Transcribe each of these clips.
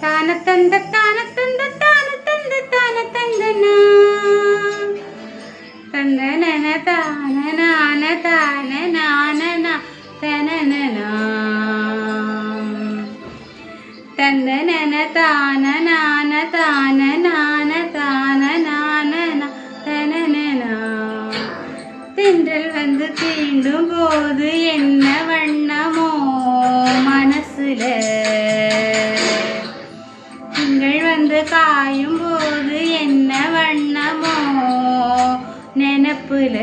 தான தந்த தான தந்த தான தந்த தான தந்தனா தந்தனன தான நான தான நானனா தனனனா தந்தனன தான நான தான நான தான நானனா தனனனா தென்றல் வந்து தீண்டும் போது என்ன வண்ணமோ மனசுல திங்கள் வந்து காயும் போது என்ன வண்ணமோ நினப்புல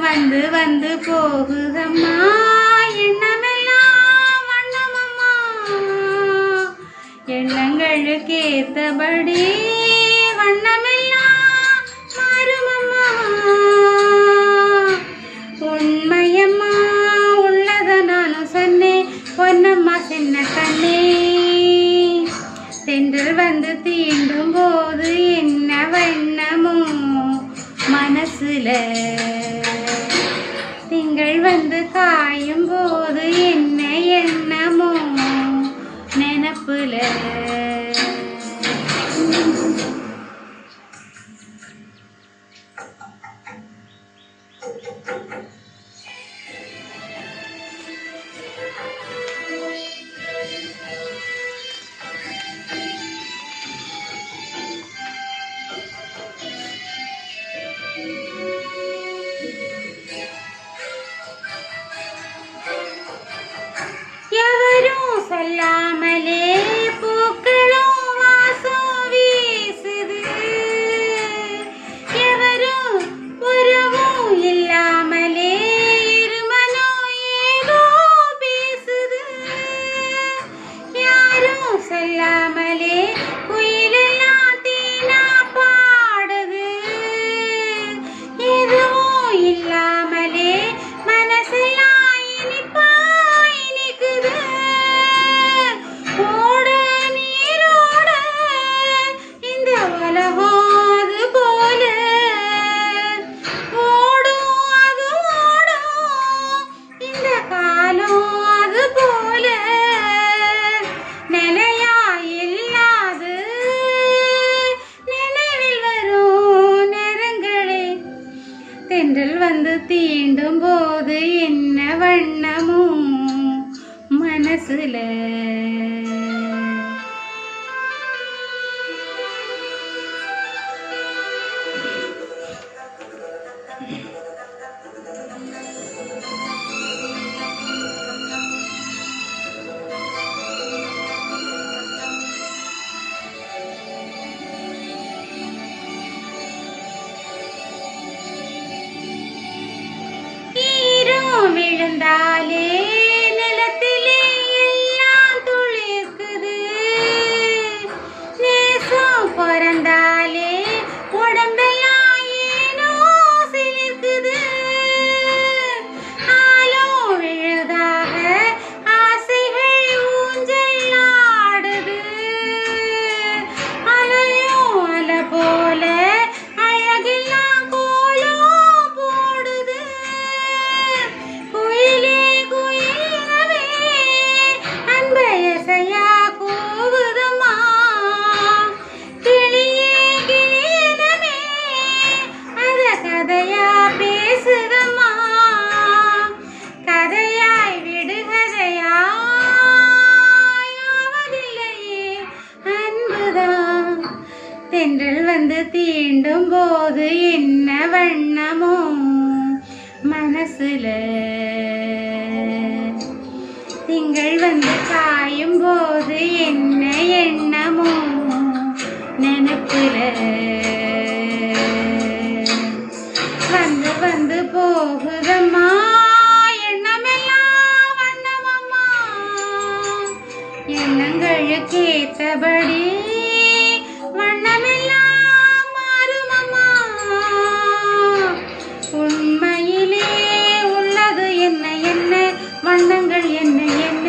வந்து வந்து போகுதம்மா எண்ணமெல்லாம் வண்ணமம்மா எண்ணங்களுக்கு ஏத்தபடி வண்ணமெல்லாம் மாறுமம்மா உண்மையம்மா உள்ளத நானும் சொன்னேன் பொன்னம்மா சின்ன கண்ணே தென்றல் வந்து தீண்டும் போது என்ன வண்ணமோ மனசுல திங்கள் வந்து காயும் போது என்ன எண்ணமோ நினப்புல எவரும் சொல்லாமலே பூக்களும் வாசம் வீசுது எவரும் உறவும் இல்லாமலே இருமனம் ஏதோ பேசுது யாரும் சொல்லாமலே குயிலெல்லாம் தேனா பாடுது எதுவும் இல்லாமலே மனசெல்லாம் தென்றல் வந்து தீண்டும் போது என்ன வண்ணமோ மனசுல விழுந்தாலே நிலத்திலே எல்லாம் துளிர்க்குது நேசம் பிறந்தாலே உடம்பெல்லாம் ஏனோ சிலிர்க்குது ஆலோ விழுதாக ஆசைகள் ஊஞ்சல் ஆடுது அலையும் அலை போல அழகெல்லாம் கோலம் போடுது கதையா பேசுதம்மா கதையாய் விடுகதையாவதில்லையே அன்புதான் தென்றல் வந்து தீண்டும் போது என்ன வண்ணமோ மனசுல திங்கள் வந்து காயும் போது என்ன எண்ணமோ நினப்புல வந்து வந்து போகுதம்மா எண்ணமெல்லாம் வண்ணமம்மா எண்ணங்களுக்கு ஏத்தபடி வண்ணமெல்லாம் மாறுமம்மா உண்மையிலே உள்ளது என்ன என்ன வண்ணங்கள் என்ன என்ன